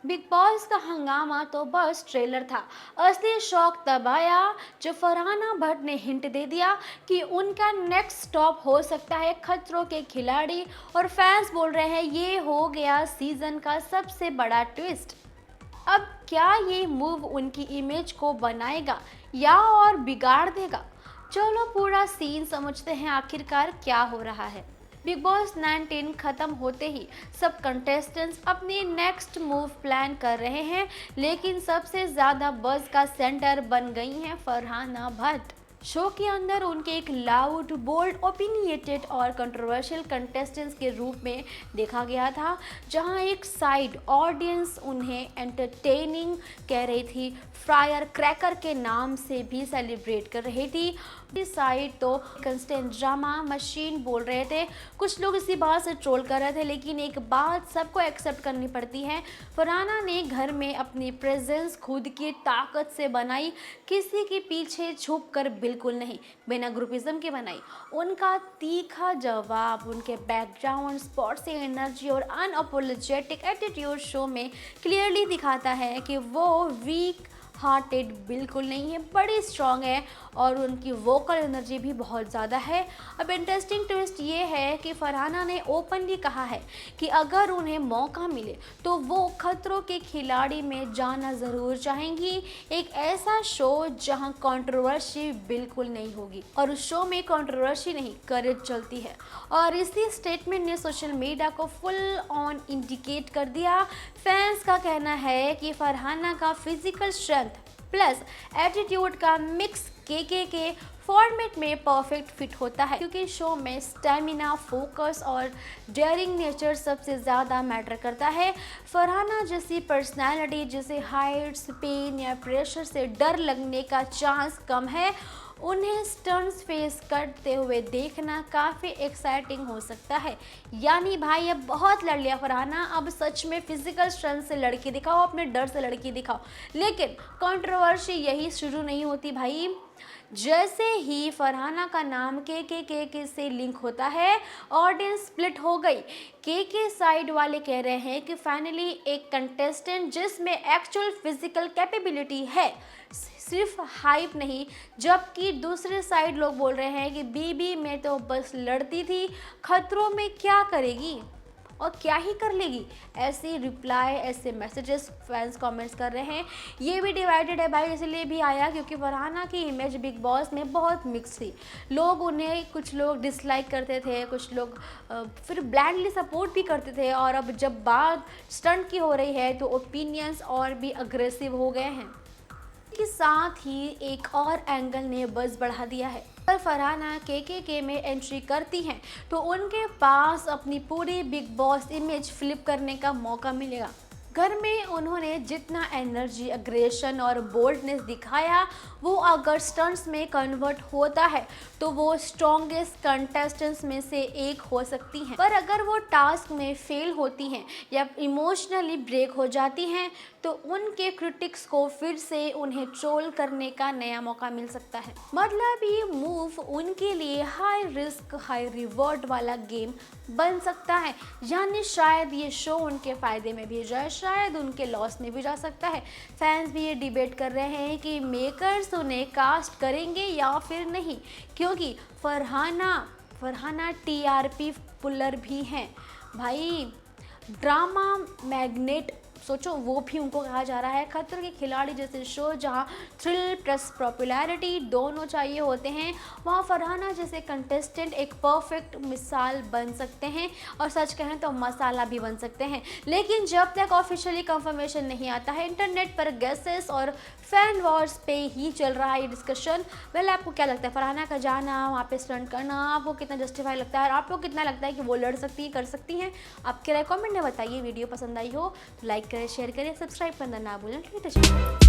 Big boss का हंगामा तो बस ट्रेलर था। असली शौक तब आया जब फरहाना भट्ट ने हिंट दे दिया कि उनका नेक्स्ट स्टॉप हो सकता है खतरों के खिलाड़ी, और फैंस बोल रहे हैं ये हो गया सीजन का सबसे बड़ा ट्विस्ट। अब क्या ये मूव उनकी इमेज को बनाएगा या और बिगाड़ देगा? चलो पूरा सीन समझते हैं आखिरकार क्या हो रहा है। बिग बॉस 19 खत्म होते ही सब कंटेस्टेंट्स अपनी नेक्स्ट मूव प्लान कर रहे हैं, लेकिन सबसे ज्यादा बज़ का सेंटर बन गई हैं फरहाना भट्ट। शो के अंदर उनके एक लाउड, बोल्ड, ओपिनियटेड और कंट्रोवर्शियल कंटेस्टेंट्स के रूप में देखा गया था, जहां एक साइड ऑडियंस उन्हें एंटरटेनिंग कह रही थी, फायर क्रैकर के नाम से भी सेलिब्रेट कर रही थी। इस साइड तो कंस्टेंट ड्रामा मशीन बोल रहे थे। कुछ लोग इसी बात से ट्रोल कर रहे थे, लेकिन एक बात सबको एक्सेप्ट करनी पड़ती है, फरहाना ने घर में अपनी प्रेजेंस खुद की ताकत से बनाई, किसी के पीछे छुप कर बिल्कुल नहीं, बिना ग्रुपिज्म के बनाई। उनका तीखा जवाब, उनके बैकग्राउंड, स्पोर्ट्स एनर्जी और अनअपोलोजेटिक एटीट्यूड शो में क्लियरली दिखाता है कि वो वीक हार्टेड बिल्कुल नहीं है, बड़ी स्ट्रॉन्ग है और उनकी वोकल एनर्जी भी बहुत ज़्यादा है। अब इंटरेस्टिंग ट्विस्ट ये है कि फरहाना ने ओपनली कहा है कि अगर उन्हें मौका मिले तो वो खतरों के खिलाड़ी में जाना ज़रूर चाहेंगी, एक ऐसा शो जहां कंट्रोवर्सी बिल्कुल नहीं होगी। और उस शो में कंट्रोवर्सी नहीं, करेज चलती है। और इसी स्टेटमेंट ने सोशल मीडिया को फुल ऑन इंडिकेट कर दिया। फैंस का कहना है कि फरहाना का फिजिकल स्ट्रेंथ प्लस एटीट्यूड का मिक्स के फॉर्मेट में परफेक्ट फिट होता है, क्योंकि शो में स्टेमिना, फोकस और डेयरिंग नेचर सबसे ज़्यादा मैटर करता है। फरहाना जैसी पर्सनालिटी जिसे हाइट्स, पेन या प्रेशर से डर लगने का चांस कम है, उन्हें स्टंट्स फेस करते हुए देखना काफ़ी एक्साइटिंग हो सकता है। यानी भाई अब बहुत लड़ लिया फरहाना, अब सच में फिजिकल स्ट्रेंथ से लड़की दिखाओ, अपने डर से लड़की दिखाओ। लेकिन कंट्रोवर्सी यही शुरू नहीं होती भाई। जैसे ही फरहाना का नाम के से लिंक होता है, ऑडियंस स्प्लिट हो गई। के साइड वाले कह रहे हैं कि फाइनली एक कंटेस्टेंट जिसमें एक्चुअल फिजिकल कैपेबिलिटी है, सिर्फ हाइप नहीं। जबकि दूसरे साइड लोग बोल रहे हैं कि बीबी में तो बस लड़ती थी, खतरों में क्या करेगी और क्या ही कर लेगी। ऐसे रिप्लाई, ऐसे मैसेजेस फैंस कमेंट्स कर रहे हैं। ये भी डिवाइडेड है भाई, इसलिए भी आया क्योंकि फरहाना की इमेज बिग बॉस में बहुत मिक्स थी। लोग उन्हें, कुछ लोग डिसलाइक करते थे, कुछ लोग फिर ब्लाइंडली सपोर्ट भी करते थे, और अब जब बात स्टंट की हो रही है तो ओपिनियंस और भी अग्रेसिव हो गए हैं। के साथ ही एक और एंगल ने बज़ बढ़ा दिया है। अगर फरहाना के में एंट्री करती हैं तो उनके पास अपनी पूरी बिग बॉस इमेज फ्लिप करने का मौका मिलेगा। घर में उन्होंने जितना एनर्जी, अग्रेशन और बोल्डनेस दिखाया, वो अगर स्टंट्स में कन्वर्ट होता है तो वो स्ट्रॉन्गेस्ट कंटेस्टेंट्स में से एक हो सकती हैं। पर अगर वो टास्क में फेल होती हैं या इमोशनली ब्रेक हो जाती हैं तो उनके क्रिटिक्स को फिर से उन्हें ट्रोल करने का नया मौका मिल सकता है। मतलब ये मूव उनके लिए हाई रिस्क हाई रिवॉर्ड वाला गेम बन सकता है। यानी शायद ये शो उनके फ़ायदे में भी जाए, शायद उनके लॉस में भी जा सकता है। फैंस भी ये डिबेट कर रहे हैं कि मेकर्स उन्हें कास्ट करेंगे या फिर नहीं, क्योंकि फरहाना टीआरपी पुलर भी हैं भाई, ड्रामा मैग्नेट। सोचो, वो भी उनको कहा जा रहा है। खतरों के खिलाड़ी जैसे शो जहां थ्रिल प्लस पॉपुलैरिटी दोनों चाहिए होते हैं, वहां फरहाना जैसे कंटेस्टेंट एक परफेक्ट मिसाल बन सकते हैं, और सच कहें तो मसाला भी बन सकते हैं। लेकिन जब तक ऑफिशियली कंफर्मेशन नहीं आता है, इंटरनेट पर गेसेस और फैन वॉर्स पे ही चल रहा है ये डिस्कशन। वेल, आपको क्या लगता है फरहाना का जाना, वहाँ पे स्टंट करना, आपको कितना जस्टिफाई लगता है, और आपको कितना लगता है कि वो लड़ सकती है, कर सकती हैं? आपके राय कमेंट में बताइए। वीडियो पसंद आई हो तो लाइक करें, शेयर करें, सब्सक्राइब करना ना भूलें।